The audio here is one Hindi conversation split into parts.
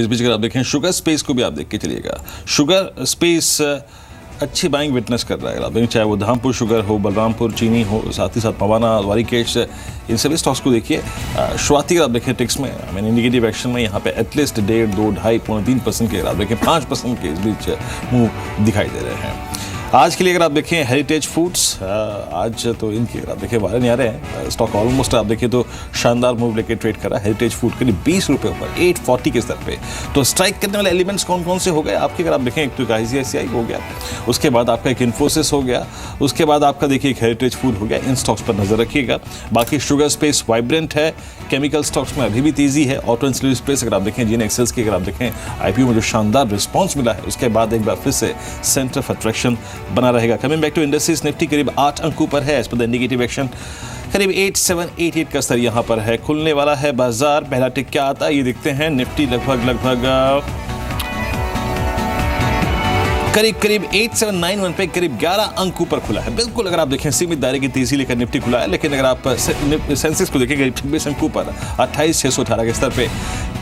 इस बीच अगर आप देखें शुगर स्पेस को भी आप देख के चलिएगा। शुगर स्पेस अच्छी बाइंग विटनेस कर रहा है। आप देखें चाहे वो धामपुर शुगर हो, बलरामपुर चीनी हो, साथ ही साथ पवाना, वारिकेश, इन सभी स्टॉक्स को देखिए। शुरुआती अगर आप देखें टिक्स में मैंने इंडिकेटिव एक्शन में यहाँ पे एटलीस्ट 1.5, 2, 2.5, पौने 3% के, आप देखें 5% के इस बीच मूव दिखाई दे रहे हैं। आज के लिए अगर आप देखें हेरिटेज फूड्स, आज तो इनकी अगर आप देखें वाले नहीं आ रहे हैं, स्टॉक ऑलमोस्ट आप देखें तो शानदार मूव लेके ट्रेड कर रहा है। हेरिटेज फूड करीब 20 रुपये ऊपर 840 के स्तर पे। तो स्ट्राइक करने वाले एलिमेंट्स कौन कौन से हो गए आपके, अगर आप देखें एक तो ICICI हो गया, उसके बाद आपका एक इन्फोसिस हो गया, उसके बाद आपका देखिए एक हेरिटेज फूड हो गया। इन स्टॉक्स पर नजर रखिएगा। बाकी शुगर स्पेस वाइब्रेंट है, केमिकल स्टॉक्स में अभी भी तेजी है। ऑटो इंस्टीट्यूट स्पेस अगर आप देखें, जीन एक्सेल्स की अगर आप देखें IPO में जो शानदार रिस्पॉन्स मिला है, उसके बाद एक बार फिर से सेंटर ऑफ अट्रैक्शन बना रहेगा। Coming back to industries, Nifty करीब 8 अंकों पर है as per the indicative action. करीब 8788 का स्तर यहाँ पर है। खुलने वाला है बाजार, पहला टिक क्या आता है ये देखते हैं। निफ्टी लगभग करीब 8791 पे करीब 11 अंक ऊपर खुला है। बिल्कुल अगर आप देखें सीमित दायरे की तेजी लेकर निफ्टी खुला है, लेकिन अगर आप सेंसेक्स को देखें करीब 26 अंक ऊपर 28618 के स्तर पे।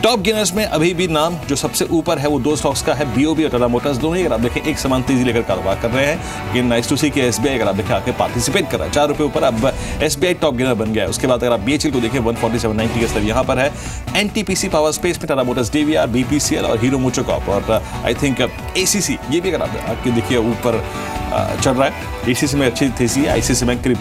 टॉप गेनर्स में अभी भी नाम जो सबसे ऊपर है वो दो स्टॉक्स का है, BOB और टाटा मोटर्स। दोनों ही अगर आप देखें एक समान तेजी लेकर कारोबार कर रहे हैं। लेकिन नाइस टू सी कि SBI अगर आप देखें आके पार्टिसिपेट कर रहा है 4 रुपये ऊपर, अब SBI टॉप गेनर बन गया है। उसके बाद अगर आप BHL को देखें 14790 के स्तर यहाँ पर है। NTPC पावर स्पेस में टाटा मोटर्स, DVR, BPCL और हीरो मोटोकॉर्प और आई थिंक ACC ये भी अगर आप आके देखिए ऊपर चल रहा है। ACC में अच्छी तेजी है। ICICI बैंक करीब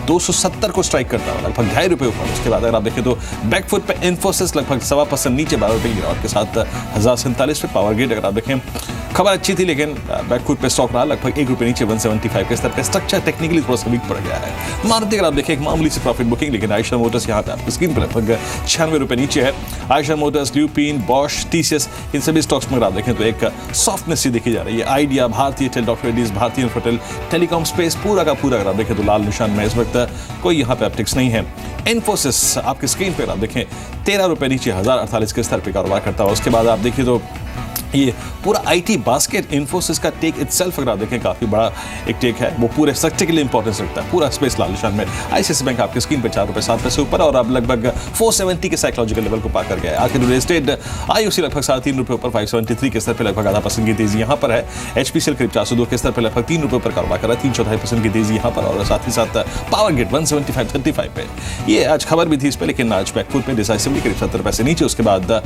270 को स्ट्राइक करता है, लगभग 2.5 रुपये ऊपर। उसके बाद अगर आप देखें तो बैकफुट पे इन्फोसिस लगभग 1.25% नीचे 12 रुपये की गिरावट के साथ 1047 पे। पावर ग्रिड अगर आप देखें खबर अच्छी थी, लेकिन बैकफुट पे स्टॉक रहा लगभग 1 रुपये नीचे 175 के स्तर पे। स्ट्रक्चर टेक्निकली थोड़ा सा वीक पड़ गया है। मारुति अगर आप देखें एक मामूली से प्रॉफिट बुकिंग, लेकिन आयशर मोटर्स यहाँ पे आपकी स्क्रीन पर लगभग 96 रुपये नीचे है। Eicher Motors, lupin, Bosch, TCS इन सभी स्टॉक्स में अगर आप देखें तो एक सॉफ्टनेस सी देखी जा रही है। आइडिया, भारतीय टेल, डॉक्टर रेड्डीज, भारतीय इन्फोटेल, टेलीकॉम स्पेस पूरा का पूरा अगर आप देखें तो लाल निशान में इस वक्त कोई यहाँ पे अपटिक्स नहीं है। इन्फोसिस आपकी स्क्रीन पर आप देखें 13 रुपये नीचे 1048 के स्तर पर कारोबार करता है। उसके बाद आप देखिए तो ये पूरा IT बास्केट इन्फोसिस का टेक इटसेल्फ अगर आप देखें काफ़ी बड़ा एक टेक है, वो पूरे सेक्टर के लिए इंपॉर्टेंस रखता है। पूरा स्पेस लाल निशान में। ICICI बैंक आपकी स्क्रीन पे 4 रुपये 7 पैसे ऊपर और अब लगभग 470 के साइकोलॉजिकल लेवल को पार कर गया है। आखिर रियल एस्टेट IOC लगभग 3.5 रुपये ऊपर 573 के स्तर पर लगभग 0.5% की तेजी यहाँ पर है। HPCL करीब 402 के स्तर पर लगभग 3 रुपये पर कारोबार कर रहा है, 3.25% की तेजी यहाँ पर। और साथ ही साथ पावर ग्रिड 175.35 पे। ये आज खबर भी थी इस पर, लेकिन आज बैकफुट पे डिसाइसिवली करीब 70 पैसे नीचे। उसके बाद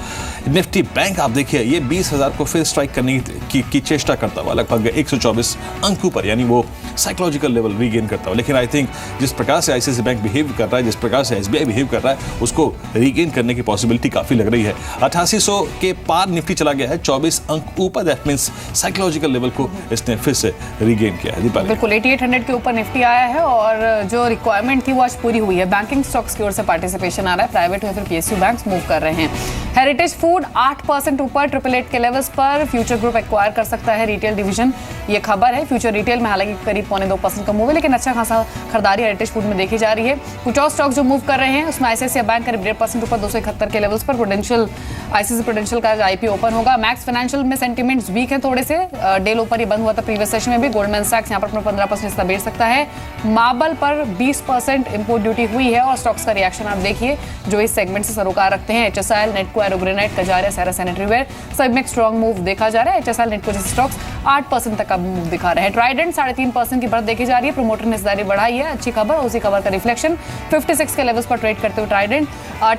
निफ्टी बैंक आप देखिए ये 20,000 को फिर स्ट्राइक करने की चेष्टा करता हुआ लगभग 124 अंक ऊपर, यानी वो साइकोलॉजिकल लेवल रीगेन करता हुआ। लेकिन आई थिंक जिस प्रकार से ICICI बैंक बिहेव कर रहा है, जिस प्रकार से SBI बिहेव कर रहा है, उसको रीगेन करने की पॉसिबिलिटी काफी लग रही है। 8800 के पार निफ्टी चला गया है, 24 अंक ऊपर। दैट मींस साइकोलॉजिकल लेवल को इसने फिर से रीगेन किया है। दीपाली बिल्कुल 8800 के ऊपर निफ्टी आया है और जो रिक्वायरमेंट थी वो आज पूरी हुई है। बैंकिंग स्टॉक्स की ओर से पार्टिसिपेशन आ रहा है, प्राइवेट या फिर PSU बैंक्स मूव कर रहे हैं। हेरिटेज फूड 8% ऊपर 888 के लेवल्स पर। फ्यूचर ग्रुप एक्वायर कर सकता है रिटेल डिवीजन, ये खबर है। फ्यूचर रिटेल में हालांकि करीब 1.25% का मूव है, लेकिन अच्छा खासा खरीदारी हेरिटेज फूड में देखी जा रही है। कुछ और स्टॉक्स जो मूव कर रहे हैं उसमें ICICI बैंक करीब 1.5% ऊपर 271 के लेवल्स पर। ICICI प्रूडेंशियल का IPO ओपन होगा। मैक्स फाइनेंशियल में सेंटीमेंट्स वीक है थोड़े से, डेल ऊपर ही बंद हुआ था प्रीवियस सेशन में भी। गोल्डमैन सैक्स यहाँ पर अपना 15% हिस्सा बेच सकता है। मार्बल पर 20% इंपोर्ट ड्यूटी हुई है और स्टॉक्स का रिएक्शन आप देखिए जो इस सेगमेंट से सरोकार रखते हैं। HSIL, नेटको, एरोग्रेनाइट, कजारिया, सारा सैनिटरी वेयर सब में एक स्ट्रॉन्ग मूव देखा जा रहा है। HSIL, नेटको जैसे स्टॉक्स 8% तक का मूव दिखा रहे हैं। ट्राइडेंट 3.5% की बढ़त देखी जा रही है। प्रोमोटर ने हिस्सेदारी बढ़ाई है, अच्छी खबर। उसी खबर का रिफ्लेक्शन 56 के लेवल्स पर ट्रेड करते हुए ट्राइडेंट।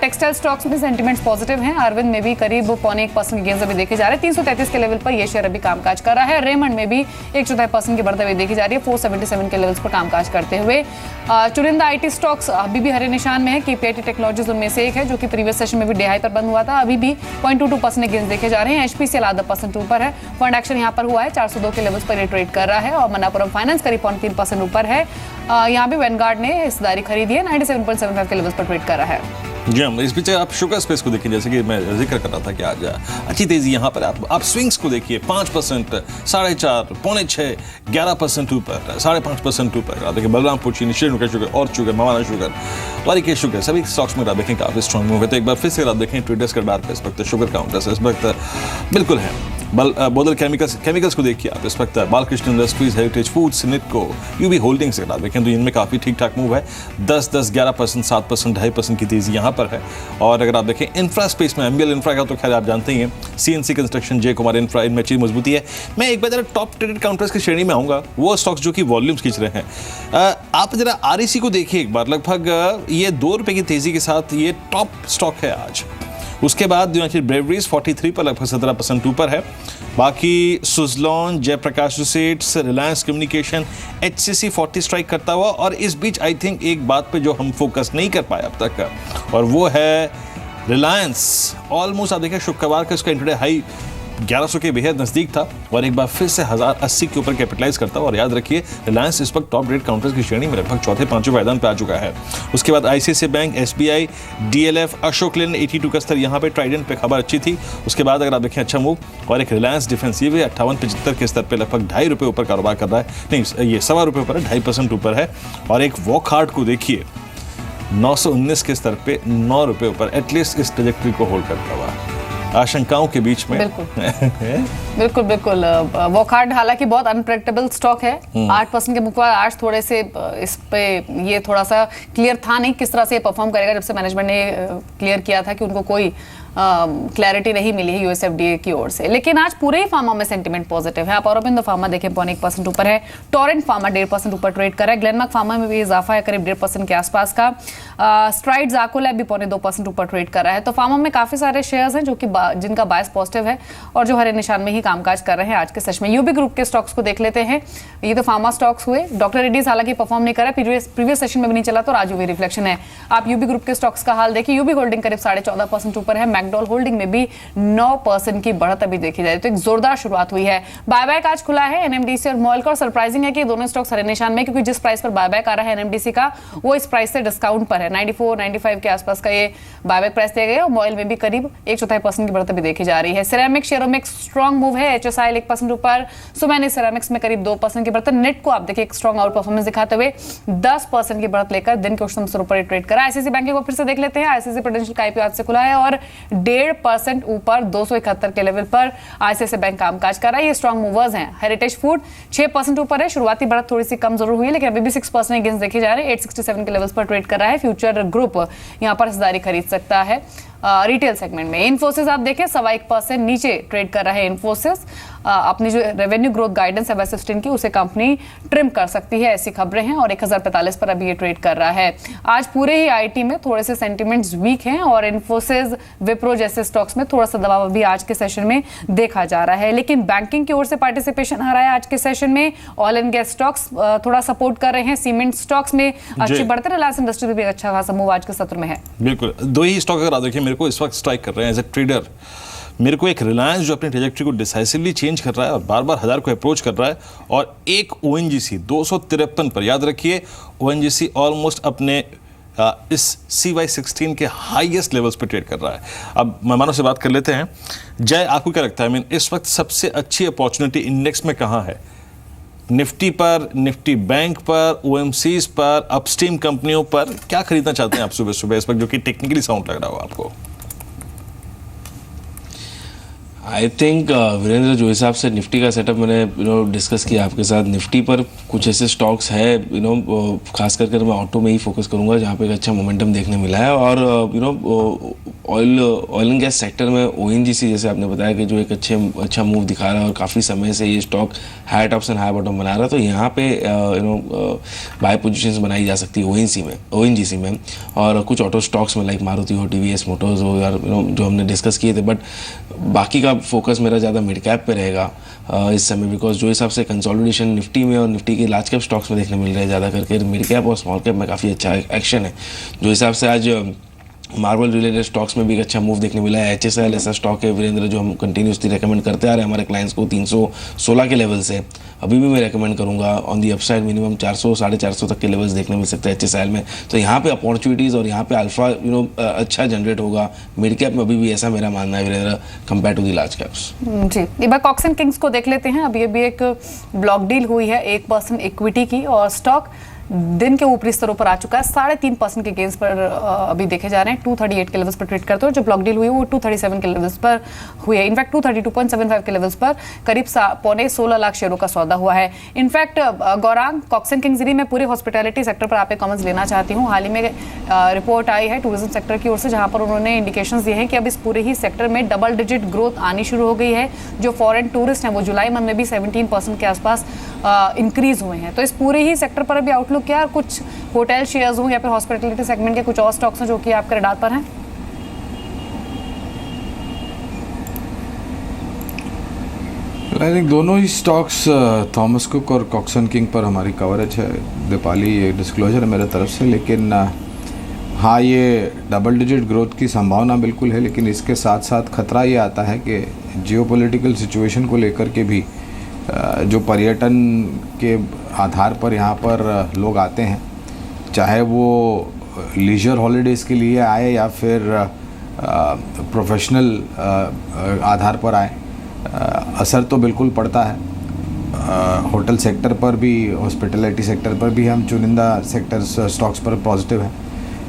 टेक्सटाइल स्टॉक्स में सेंटीमेंट्स पॉजिटिव हैं। अरविंद में भी करीब 0.25% की गेंस अभी देखे जा रहे हैं। 333 के लेवल पर यह शेयर अभी कामकाज कर रहा है। रेमंड में भी 1.4% की बढ़त अभी देखी जा रही है, 477 के लेवल्स पर कामकाज करते हुए। चुनिंदा IT स्टॉक्स अभी भी हरे निशान में है। KPIT टेक्नोलॉजीज उनमें से एक है जो कि प्रीवियस सेशन में भी डे हाई पर बंद हुआ था, अभी भी 0.22% गेंस देखे जा रहे हैं। HPCL 0.5% ऊपर है। फंड एक्शन यहाँ पर हुआ है, 402 के लेवल्स पर ये ट्रेड कर रहा है। और मनापुरम फाइनेंस करीब 0.3% ऊपर है। यहाँ भी वेनगार्ड ने हिस्सेदारी खरीदी है, 97.75 के लेवल्स पर ट्रेड कर रहा है। जी हम इस पीछे आप शुगर स्पेस को देखिए, जैसे कि मैं जिक्र कर रहा था कि आज अच्छी तेजी यहाँ पर आप स्विंग्स को देखिए 5%, 4.5%, 6.5%, 11% ऊपर, 5.5% ऊपर। आप देखिए बलरामपुर चीनी, श्रीनुका शुगर और शुगर, मवाना शुगर, वारिकेश शुगर, सभी स्टॉक्स में आप देखें काफी स्ट्रॉन्ग मूव है। तो एक बार फिर से आप देखें ट्रेडर्स का डार्क इस वक्त शुगर काउंटर्स इस वक्त बिल्कुल है बोदल केमिकल्स को देखिए आप इस वक्त, Balkrishna Industries, Heritage Foods, Nitco, UB Holdings अगर आप देखें तो इनमें काफ़ी ठीक ठाक मूव है। 10, 11%, 7%, 2.5% की तेज़ी यहाँ पर है। और अगर आप देखें इंफ्रा स्पेस में, एमबीएल इंफ्रा का तो खैर आप जानते ही हैं, सीएनसी कंस्ट्रक्शन, जय कुमार इंफ्रा, इनमें अच्छी मजबूती है। मैं एक बार जरा टॉप ट्रेडेड काउंटर्स की श्रेणी में आऊँगा, वो स्टॉक्स जो कि वॉल्यूम्स खींच रहे हैं। आप जरा आरईसी को देखिए एक बार, लगभग ये 2 रुपये की तेज़ी के साथ ये टॉप स्टॉक है आज। उसके बाद यूनाइटेड ब्रेवरीज 43 पर लगभग 17% ऊपर है। बाकी Suzlon, Jaiprakash Associates, Reliance Communication, HCC 40 strike करता हुआ। और इस बीच आई थिंक एक बात पे जो हम फोकस नहीं कर पाए अब तक, और वो है रिलायंस। ऑलमोस्ट आप देखिए शुक्रवार का इसका इंट्राडे हाई 1100 के बेहद नज़दीक था और एक बार फिर से 1080 के ऊपर कैपिटलाइज करता हुआ। और याद रखिए रिलायंस इस वक्त टॉप रेट काउंटर्स की श्रेणी में लगभग चौथे पांचवें पायदान पे आ चुका है। उसके बाद ICICI bank, SBI, DLF, Ashok Leyland 82 का स्तर यहाँ पे, ट्राइडेंट पे खबर अच्छी थी। उसके बाद अगर आप देखें अच्छा मूव, और एक रिलायंस डिफेंसिव है 58.75 के स्तर पर लगभग 2.5 रुपये ऊपर कारोबार कर रहा है, नहीं ये 1.25 रुपये ऊपर है, 2.5% ऊपर है। और एक वॉकहार्ट को देखिए 919 के स्तर पे 9 रुपये ऊपर, एटलीस्ट इस ट्रेजेक्टरी को होल्ड करता हुआ आशंकाओं के बीच में। बिल्कुल वॉकहार्ट हालांकि बहुत अनप्रेडिक्टेबल स्टॉक है। 8% के मुकाबले आज थोड़े से इस पे ये थोड़ा सा क्लियर था नहीं किस तरह से ये परफॉर्म करेगा, जब से मैनेजमेंट ने क्लियर किया था कि उनको कोई क्लैरिटी नहीं मिली है यूएसएफडीए की ओर से। लेकिन आज पूरे ही फार्मा में सेंटीमेंट पॉजिटिव है। आप औरबिंदो फार्मा देखें 0.1% ऊपर है, टोरेंट फार्मा 1.5% ऊपर ट्रेड कर रहा है, ग्लेनमार्क फार्मा में भी इजाफा है करीब 1.5% के आसपास का। स्ट्राइड्स आकोलैब भी 0.2% ऊपर ट्रेड कर रहा है। तो फार्मा में काफी सारे शेयर्स हैं जो कि जिनका बायस पॉजिटिव है और जो हरे निशान में ही कामकाज कर रहे हैं आज के सेशन में। यूबी ग्रुप के स्टॉक्स को देख लेते हैं। ये तो फार्मा स्टॉक्स हुए। डॉक्टर रेड्डीज हालांकि परफॉर्म नहीं कर रहा, प्रीवियस सेशन में भी नहीं चला, तो आज भी रिफ्लेक्शन है। आप यूबी ग्रुप के स्टॉक्स का हाल देखिए। यूबी होल्डिंग करीब 14.5% ऊपर है, मैकडॉल होल्डिंग में भी 9% की बढ़त अभी देखी जाए तो एक जोरदार शुरुआत हुई है। बायबैक आज खुला है एनएमडीसी और मॉल का, और सरप्राइजिंग है कि दोनों स्टॉक्स हरे निशान में, क्योंकि जिस प्राइस पर बायबैक आ रहा है एनएमडीसी का वो इस प्राइस से डिस्काउंट पर है। 94-95 के आसपास का ये बायबैक प्राइस दिया गया है और मॉल में भी करीब 1/4% की बढ़त अभी देखी जा रही है। सिरेमिक शेयरों में एक स्ट्रॉन्ग मूव है, एचएसआईएल 1% ऊपर, सुमैनी सिरेमिक्स में करीब 2% की बढ़त। नेट को आप देखिए एक स्ट्रॉन्ग आउट परफॉर्मेंस दिखाते हुए 10% की बढ़त लेकर दिन के उच्चतम स्तर पर ट्रेड करा। आईसीआईसीआई बैंक को फिर से देख लेते हैं। आईसीआईसीआई प्रूडेंशियल का आईपीओ आज से खुला है और 1.5% ऊपर 271 के लेवल पर आईसीआईसीआई बैंक कामकाज कर रहा है। ये स्ट्रॉन्ग मूवर्स हैं। हेरिटेज फूड 6% ऊपर है, शुरुआती बढ़त थोड़ी सी कम जरूर हुई है लेकिन अभी भी 6% गेंस देखे जा रहे हैं। 867 के लेवल्स पर ट्रेड कर रहा है। फ्यूचर ग्रुप यहां पर हिस्सेदारी खरीद सकता है रिटेल सेगमेंट में। इन्फोसिस आप देखें 1.25% नीचे ट्रेड कर रहा है। इन्फोसिस अपनी जो रेवेन्यू ग्रोथ गाइडेंस है वैसे 15 की, उसे कंपनी ट्रिम कर सकती है, ऐसी खबरें हैं। और 1045 पर अभी ये ट्रेड कर रहा है। आज पूरे ही आईटी में थोड़े से सेंटिमेंट्स वीक हैं और इन्फोसिस, विप्रो जैसे स्टॉक्स में थोड़ा सा दबाव अभी आज के सेशन में देखा जा रहा है। लेकिन बैंकिंग की ओर से पार्टिसिपेशन आ रहा है आज के सेशन में। ऑयल एंड गैस स्टॉक्स थोड़ा सपोर्ट कर रहे हैं, सीमेंट स्टॉक्स में अच्छी बढ़ते, रिलायंस इंडस्ट्री में भी अच्छा खासा मूव आज के सत्र में है। बिल्कुल, दो ही स्टॉक अगर आप देखिए मेरे को इस वक्त स्ट्राइक कर रहे हैं एज ए ट्रेडर। मेरे को एक रिलायंस जो अपनी ट्रेजेक्टरी को डिसाइसिवली चेंज कर रहा है और बार बार 1000 को अप्रोच कर रहा है, और एक ओएनजीसी 253 पर। याद रखिए ओएनजीसी ऑलमोस्ट अपने इस CY16 के हाईएस्ट लेवल्स पे ट्रेड कर रहा है। अब मेहमानों से बात कर लेते हैं। जय, आपको क्या लगता है इस वक्त सबसे अच्छी अपॉर्चुनिटी इंडेक्स में कहाँ है? निफ्टी पर, निफ्टी बैंक पर, ओएमसीज पर, अपस्ट्रीम कंपनियों पर? क्या खरीदना चाहते हैं आप सुबह सुबह इस वक्त, जो कि टेक्निकली साउंड लग रहा हो आपको? आई थिंक वीरेंद्र, जो हिसाब से निफ्टी का सेटअप मैंने डिस्कस किया आपके साथ, निफ्टी पर कुछ ऐसे स्टॉक्स है खास कर मैं ऑटो में ही फोकस करूंगा जहाँ पे एक अच्छा मोमेंटम देखने मिला है। और ऑयल एंड गैस सेक्टर में ओएनजीसी जैसे आपने बताया कि जो एक अच्छा मूव दिखा रहा है और काफ़ी समय से ये stock high tops and high bottom बना रहा है, तो यहाँ पे बाय पोजीशंस बनाई जा सकती है ओएनजीसी में। और कुछ ऑटो स्टॉक्स में लाइक मारुति हो, टीवीएस मोटर्स हो, यार जो हमने डिस्कस किए थे। बट बाकी का फोकस मेरा ज़्यादा मिड कैप पे रहेगा इस समय, बिकॉज जो हिसाब से कंसोलिडेशन निफ्टी में और निफ्टी के लार्ज कैप स्टॉक्स में देखने मिल रहे हैं, ज़्यादा करके मिड कैप और स्मॉल कैप में काफ़ी अच्छा एक्शन है। जो हिसाब से आज मार्बल रिलेटेड स्टॉक्स में भी एक अच्छा मूव देखने मिला है। एचएसएल ऐसा स्टॉक है वीरेंद्र जो हम कंटिन्यूसली रेकमेंड करते आ रहे हैं हमारे क्लाइंट्स को 316 के लेवल से। अभी भी मैं रेकमेंड करूंगा ऑन दी अपसाइड मिनिमम 400-450 तक के लेवल्स देखने मिल सकते हैं एचएसएल में। तो यहाँ पे अपॉर्चुनिटीज़ और यहाँ पे अल्फा अच्छा जनरेट होगा। मिड कैप में अभी भी ऐसा मेरा मानना है Virendra, compare to the large caps. जी, एक बार कॉक्सन किंग्स को देख लेते हैं। अभी अभी एक ब्लॉक डील हुई है 1% इक्विटी की और स्टॉक दिन के ऊपरी स्तरों पर आ चुका है। 3.5% के गेंस पर अभी देखे जा रहे हैं। 238 के लेवल्स पर ट्रेड करते हुए। जो ब्लॉक डील हुई है वो 237 के लेवल्स पर हुई है। इनफैक्ट 232.75 के लेवल्स पर करीब 16 लाख शेयरों का सौदा हुआ है। In fact Gaurang, Cox and Kings में पूरे हॉस्पिटैलिटी सेक्टर पर आपके कमेंट्स लेना चाहती हूँ। हाल ही में रिपोर्ट आई है टूरिज्म सेक्टर की ओर से, जहां पर उन्होंने इंडिकेशंस दिए हैं कि अब इस पूरे ही सेक्टर में डबल डिजिट ग्रोथ आनी शुरू हो गई है। जो फॉरेन टूरिस्ट हैं वो जुलाई मंथ में भी 17% के आसपास इंक्रीज हुए हैं। तो इस पूरे ही सेक्टर पर अभी आउटलुक क्या है? कुछ होटल शेयर्स हों या फिर हॉस्पिटैलिटी सेगमेंट के कुछ और स्टॉक्स हैं जो कि आपके रडार पर हैं? आई थिंक दोनों ही स्टॉक्स थॉमस कुक और कॉक्स एंड किंग पर हमारी कवरेज है। दीपाली ये डिस्क्लोजर है मेरे तरफ से, लेकिन हाँ, ये डबल डिजिट ग्रोथ की संभावना बिल्कुल है, लेकिन इसके साथ साथ खतरा ये आता है कि जियोपॉलिटिकल सिचुएशन को लेकर के भी जो पर्यटन के आधार पर यहाँ पर लोग आते हैं, चाहे वो लीजर हॉलीडेज़ के लिए आए या फिर प्रोफेशनल आधार पर आए, असर तो बिल्कुल पड़ता है। होटल सेक्टर पर भी, हॉस्पिटैलिटी सेक्टर पर भी हम चुनिंदा सेक्टर्स स्टॉक्स पर पॉजिटिव हैं।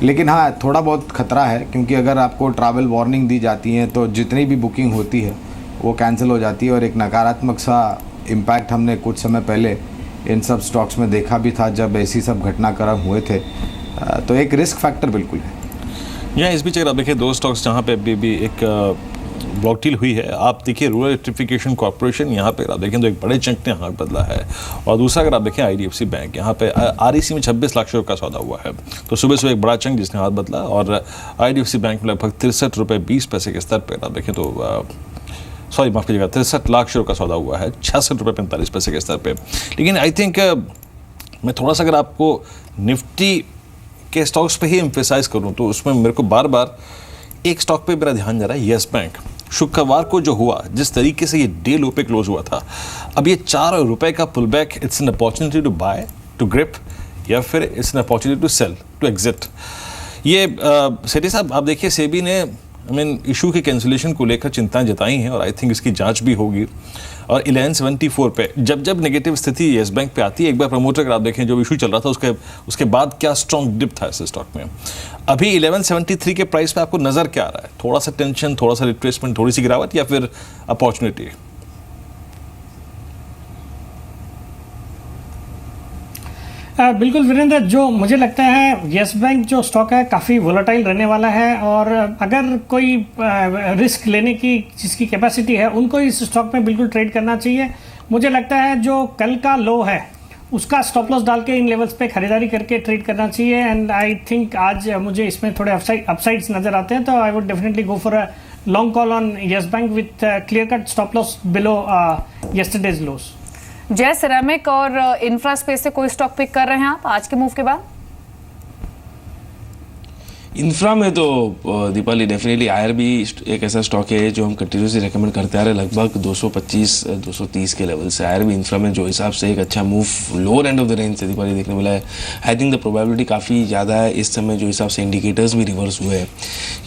लेकिन हाँ, थोड़ा बहुत खतरा है, क्योंकि अगर आपको ट्रैवल वार्निंग दी जाती है तो जितनी भी बुकिंग होती है वो कैंसिल हो जाती है, और एक नकारात्मक सा इम्पैक्ट हमने कुछ समय पहले इन सब स्टॉक्स में देखा भी था जब ऐसी सब घटनाक्रम हुए थे। तो एक रिस्क फैक्टर बिल्कुल है। यहाँ इस बीच अगर आप देखिए दो स्टॉक्स जहाँ पे अभी भी एक ब्लॉक डील हुई है, आप देखिए रूरल इलेक्ट्रिफिकेशन कॉर्पोरेशन, यहाँ पे आप देखें तो एक बड़े चंक ने हाथ बदला है। और दूसरा अगर आप देखें IDFC बैंक, यहाँ पे REC में 26 लाख शेयर का सौदा हुआ है। तो सुबह सुबह एक बड़ा चंक जिसने हाथ बदला, और IDFC बैंक में लगभग 63 रुपये 20 पैसे के स्तर पर आप देखें तो सॉरी माफ़ कीजिएगा 63 लाख शेयर का सौदा हुआ है 66 रुपये 45 पैसे के स्तर पे। लेकिन आई थिंक मैं थोड़ा सा अगर आपको निफ्टी के स्टॉक्स पे ही एम्फेसाइज करूं तो उसमें मेरे को बार बार एक स्टॉक पे मेरा ध्यान जा रहा है, येस बैंक। शुक्रवार को जो हुआ, जिस तरीके से ये डे लो पे क्लोज हुआ था, अब ये 4 रुपये का pull back, it's an opportunity to buy, to grip, या फिर it's an opportunity to sell, to exit. ये सेठी साहब आप देखिए सेबी ने इशू के कैंसिलेशन को लेकर चिंताएं जताई हैं, और आई थिंक इसकी जांच भी होगी। और 1174 पे जब नेगेटिव स्थिति येस बैंक पे आती है, एक बार प्रमोटर अगर आप देखें जो इशू चल रहा था उसके बाद क्या स्ट्रॉन्ग डिप था इस स्टॉक में। अभी 1173 के प्राइस पे आपको नज़र क्या आ रहा है? थोड़ा सा टेंशन, थोड़ा सा रिट्रेसमेंट, थोड़ी सी गिरावट, या फिर अपॉर्चुनिटी? बिल्कुल वीरेंद्र, जो मुझे लगता है येस बैंक जो स्टॉक है काफ़ी वोलेटाइल रहने वाला है, और अगर कोई रिस्क लेने की जिसकी कैपेसिटी है उनको इस स्टॉक में बिल्कुल ट्रेड करना चाहिए। मुझे लगता है जो कल का लो है उसका स्टॉप लॉस डाल के इन लेवल्स पे खरीदारी करके ट्रेड करना चाहिए। एंड आई थिंक आज मुझे इसमें थोड़े अपसाइड्स नज़र आते हैं, तो I would definitely go for a long call on yes bank with clear cut stop loss below yesterday's loss. जय सिरेमिक और इंफ्रा स्पेस से कोई स्टॉक पिक कर रहे हैं आप आज के मूव के बाद? इंफ्रा में तो दीपाली डेफिनेटली IRB एक ऐसा स्टॉक है जो हम कंटिन्यूसली रेकमेंड करते आ रहे हैं, लगभग 225-230 के लेवल से। IRB इंफ्रा में जो हिसाब से एक अच्छा move lower end of the range से दीपाली देखने मिला है, आई थिंक द प्रोबेबिलिटी काफ़ी ज़्यादा है इस समय जो हिसाब से इंडिकेटर्स भी रिवर्स हुए हैं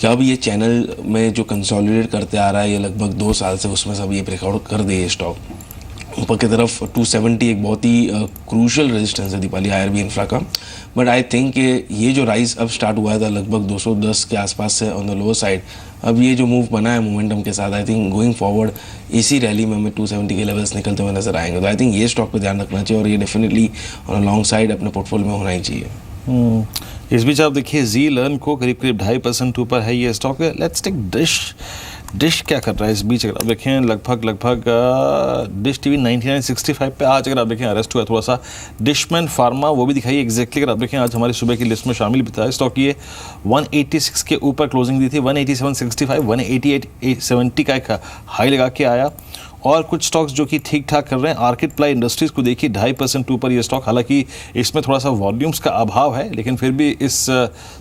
कि अब ये चैनल में जो कंसोलिडेट करते आ रहा है ये लगभग 2 साल से, उसमें सब ये ब्रेकआउट कर दे ये स्टॉक ऊपर की तरफ। 270 एक बहुत ही क्रूशल रेजिस्टेंस है दीपाली IRB इंफ्रा का। बट आई थिंक ये जो राइज अब स्टार्ट हुआ था लगभग 210 के आसपास से ऑन द लोअर साइड, अब ये जो मूव बना है मोमेंटम के साथ, आई थिंक गोइंग फॉरवर्ड इसी रैली में हमें 270 के लेवल्स निकलते हुए नजर आएंगे। तो आई थिंक ये स्टॉक पे ध्यान रखना चाहिए, और ये definitely on a long side अपने पोर्टफोलियो में होना ही चाहिए। इस बीच आप देखिए जी लर्न को करीब 2.5% ऊपर है ये स्टॉक है। लेट्स टेक डिश क्या कर रहा है इस बीच? अगर आप देखें लगभग डिश टीवी 9965 पे आज अगर आप देखें अरेस्ट हुआ थोड़ा सा। डिशमैन फार्मा वो भी दिखाई एग्जैक्टली अगर आप देखें आज हमारी सुबह की लिस्ट में शामिल भी था स्टॉक। ये 186 के ऊपर क्लोजिंग दी थी, 187.65, 188.70 का एक हाई लगा के आया। और कुछ स्टॉक्स जो कि ठीक ठाक कर रहे हैं, आर्किड प्लाई इंडस्ट्रीज़ को देखिए 2.5% ऊपर ये स्टॉक, हालांकि इसमें थोड़ा सा वॉल्यूम्स का अभाव है, लेकिन फिर भी इस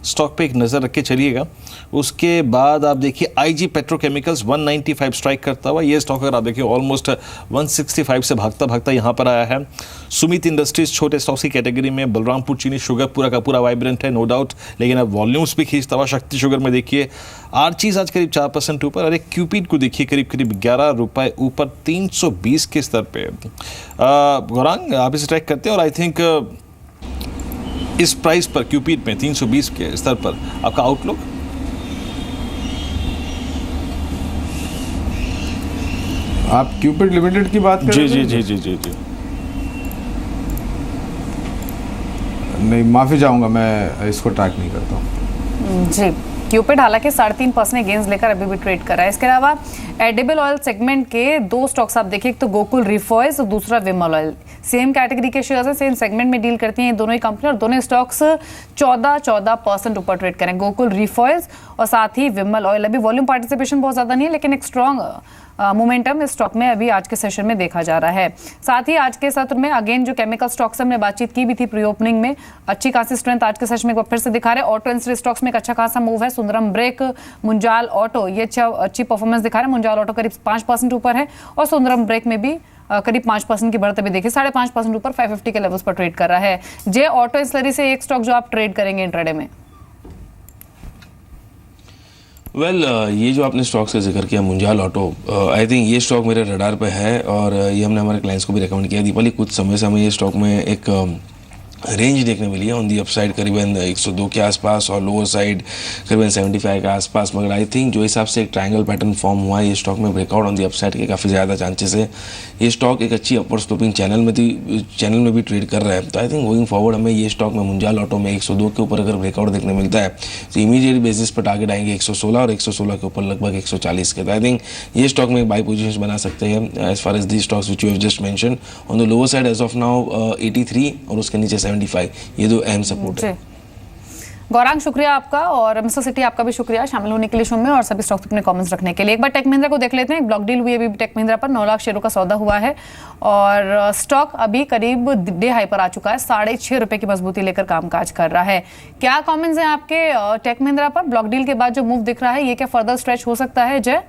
स्टॉक पे एक नज़र रख के चलिएगा। उसके बाद आप देखिए IG पेट्रोकेमिकल्स 195 स्ट्राइक करता हुआ ये स्टॉक अगर आप देखिए ऑलमोस्ट 165 से भागता यहाँ पर आया है। सुमित इंडस्ट्रीज छोटे स्टॉक्स की कैटेगरी में, बलरामपुर चीनी शुगर पूरा का पूरा वाइब्रेंट है नो डाउट, लेकिन अब वॉल्यूम्स भी खींचता हुआ। शक्ति शुगर में देखिए आर्चीज आज करीब 4% ऊपर, और एक क्यूपिड को देखिए करीब 11 रुपये ऊपर 320 के स्तर पे। गौरांग आप इसे ट्रैक करते हैं, और आई थिंक इस प्राइस पर क्यूपिड में 320 के स्तर पर आपका आउटलुक? आप क्यूपिड लिमिटेड की बात कर जी रहे जी हैं? जी जी जी जी नहीं, माफ़ी चाहूँगा, मैं इसको ट्रैक नहीं करता हूँ। जी, क्यूपिड हालांकि 3.5% गेंस लेकर अभी भी ट्रेड कर रहा है। इसके अलावा एडिबल ऑयल सेगमेंट के दो स्टॉक्स आप देखिए, एक तो गोकुल रिफॉइल्स और दूसरा विमल ऑयल। सेम कैटेगरी के शेयर्स हैं, सेम सेगमेंट में डील करती हैं दोनों ही कंपनी, और दोनों स्टॉक्स 14% ऊपर ट्रेड करें, गोकुल रिफॉइल्स और साथ ही विमल ऑयल। अभी वॉल्यूम पार्टिसिपेशन बहुत ज़्यादा नहीं है, लेकिन एक स्ट्रॉन्ग मोमेंटम इस स्टॉक में अभी आज के सेशन में देखा जा रहा है। साथ ही आज के सत्र में अगेन जो केमिकल स्टॉक्स हमने बातचीत की भी थी प्री ओपनिंग में, अच्छी खासी स्ट्रेंथ आज के सेशन में एक बार फिर से दिखा रहे हैं। ऑटो एंड स्टॉक्स में एक अच्छा खासा मूव है। सुंदरम ब्रेक, मुंजाल ऑटो, ये अच्छी परफॉर्मेंस दिखा रहे हैं। मुंजाल ऑटो करीब 5% ऊपर है और सुंदरम ब्रेक में भी करीब 5% की बढ़त अभी देखिए, 5.5% ऊपर 550 के लेवल्स पर ट्रेड कर रहा है। जे ऑटो एंसिलरी से एक स्टॉक जो आप ट्रेड करेंगे इंट्राडे में? ये जो आपने स्टॉक्स का जिक्र किया, मुंजाल ऑटो, आई थिंक ये स्टॉक मेरे रडार पे है और ये हमने हमारे क्लाइंट्स को भी रिकमेंड किया। दीपाली, कुछ समय से हमें ये स्टॉक में एक रेंज देखने मिली है। ऑन दी अपसाइड करीबन 102 के आसपास और लोअर साइड करीबन 75 के आसपास, मगर आई थिंक जो हिसाब से एक ट्रायंगल पैटर्न फॉर्म हुआ है, ये स्टॉक में ब्रेकआउट ऑन दी अपसाइड के काफ़ी ज़्यादा चांसेस है। ये स्टॉक एक अच्छी अपर स्लोपिंग चैनल में भी ट्रेड कर रहा है। तो आई थिंक गोइंग फॉरवर्ड हमें ये स्टॉक में मुंजाल ऑटो में 102 के ऊपर अगर ब्रेकआउट देखने मिलता है तो इमीडिएट बेसिस पर टारगेट आएंगे 116 और 116 के ऊपर लगभग 140 के। तो आई थिंक ये स्टॉक में एक बाई पोजिशन बना सकते हैं as far as the stocks which you have just mention. On the lower side as of now 83 और उसके नीचे 75, ये दो अहम सपोर्ट है। गौरांग, शुक्रिया आपका, और मिस्टर सिटी आपका भी शुक्रिया शामिल होने के लिए शो में और सभी स्टॉक्स अपने कमेंट्स रखने के लिए। एक बार टेक महिंद्रा को देख लेते हैं। एक ब्लॉक डील हुई है अभी टेक महिंद्रा पर, 9 लाख शेयरों का सौदा हुआ है और स्टॉक अभी करीब डे हाई पर आ चुका है, 6.5 रुपए की मजबूती लेकर कामकाज कर रहा है। क्या कमेंट्स हैं आपके टेक महिंद्रा पर? ब्लॉक डील के बाद जो मूव दिख रहा है, ये क्या फर्दर स्ट्रेच हो सकता है? जय,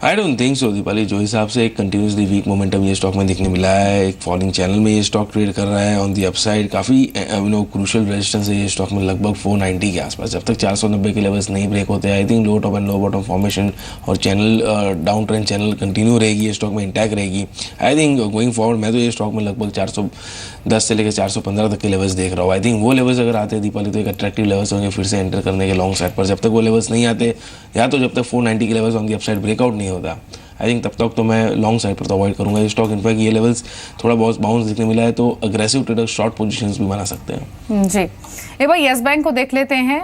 I don't think so Deepali. जो हिसाब से एक कंटिन्यूसली वीक मोमेंटम ये स्टॉक में दिखने मिला है, एक फॉलिंग चैनल में ये स्टॉक ट्रेड कर रहा है। ऑन दी अपसाइड काफ़ी क्रूशियल रेजिस्टेंस है ये स्टॉक में लगभग 490 के आसपास। जब तक 490 के लेवल्स नहीं ब्रेक होते, I think low top and low bottom formation और channel down trend channel continue रहेगी, ये स्टॉक में इंटैक्ट रहेगी। आई थिंक गोइंग फॉरवर्ड मैं तो ये स्टॉक में लगभग 410 से लेकर 415 तक के लेवल्स देख रहा हूँ। आई थिंक वो लेवल्स अगर आते हैं दीपाली तो एक अट्रैक्टिव लेवल्स होंगे फिर से एंटर करने के लॉन्ग साइड पर। जब तक वो लेवल्स नहीं आते, या तो जब तक 490 के levels on the upside breakout नहीं होता, आई थिंक तब तक तो मैं लॉन्ग साइड पर तो अवॉइड करूंगा ये स्टॉक। इनफैक्ट ये लेवल्स थोड़ा बहुत बाउंस दिखने मिला है तो अग्रेसिव ट्रेडर शॉर्ट पोजीशंस भी बना सकते हैं। जी, एक बार येस बैंक को देख लेते हैं।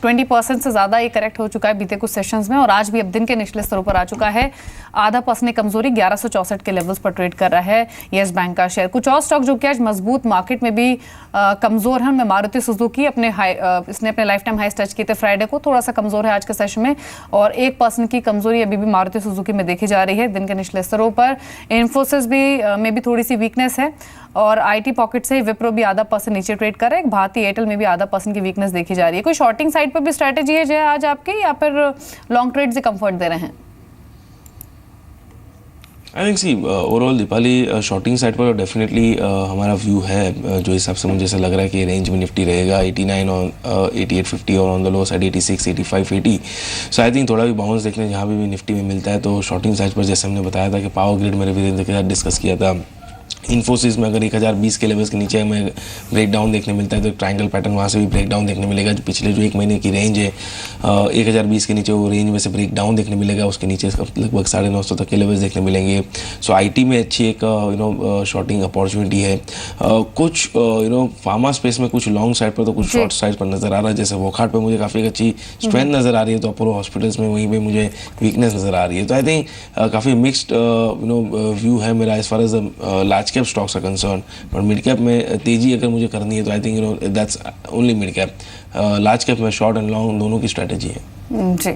20% से ज़्यादा ये करेक्ट हो चुका है बीते कुछ सेशंस में और आज भी अब दिन के निचले स्तरों पर आ चुका है। 0.5% कमजोरी, 1164 के लेवल्स पर ट्रेड कर रहा है येस बैंक का शेयर। कुछ और स्टॉक जो कि आज मजबूत मार्केट में भी कमजोर है, उनमें मारुति सुजुकी इसने अपने लाइफ टाइम हाईस टच किए थे फ्राइडे को, थोड़ा सा कमजोर है आज के सेशन में और 1% की कमजोरी अभी भी मारुति सुजुकी में देखी जा रही है दिन के निचले स्तरों पर। इन्फोसिस में भी थोड़ी सी वीकनेस है और आईटी पॉकेट से विप्रो भी 0.5% नीचे ट्रेड कर रहा है। भारतीय एयरटेल में भी 0.5% की वीकनेस देखी जा रही है। कोई शॉर्टिंग साइड पर भी स्ट्रेटेजी है जय आज आपकी, या फिर लॉन्ग ट्रेड से कंफर्ट दे रहे हैं? I think see overall Deepali shorting side पर डेफिनेटली हमारा व्यू है। जो हिसाब से मुझे ऐसा लग रहा है कि रेंज में निफ्टी रहेगा 89 और 8850 और on the low side 86, 85, 80। So I think थोड़ा भी बाउंस देखने जहाँ भी निफ्टी में मिलता है तो शॉर्टिंग साइड पर जैसे हमने बताया था कि पावर ग्रिड में वीरेंद्र के साथ डिस्कस किया था, इन्फोसिस में अगर 1020 के लेवल्स के नीचे हमें ब्रेक डाउन देखने मिलता है तो एक ट्रायंगल पैटर्न वहाँ से भी ब्रेक डाउन देखने मिलेगा। जो पिछले जो एक महीने की रेंज है 1020 के नीचे, वो रेंज में से ब्रेक डाउन देखने मिलेगा, उसके नीचे लगभग 950 तक के लेवल्स देखने मिलेंगे। सो आईटी में अच्छी एक शॉर्टिंग अपॉर्चुनिटी है। कुछ फार्मा स्पेस में कुछ लॉन्ग साइड पर तो कुछ शॉर्ट साइड पर नजर आ रहा है। जैसे वोखाट पर मुझे काफ़ी अच्छी स्ट्रेंथ नजर आ रही है तो अपोलो हॉस्पिटल्स में वहीं पर मुझे वीकनेस नजर आ रही है। तो आई थिंक काफ़ी मिक्सड व्यू है मेरा as far as large cap stocks are concern. But mid cap में तेजी अगर मुझे करनी है तो I think that's only mid cap. Large cap में शॉर्ट एंड लॉन्ग दोनों की स्ट्रेटेजी है। जी।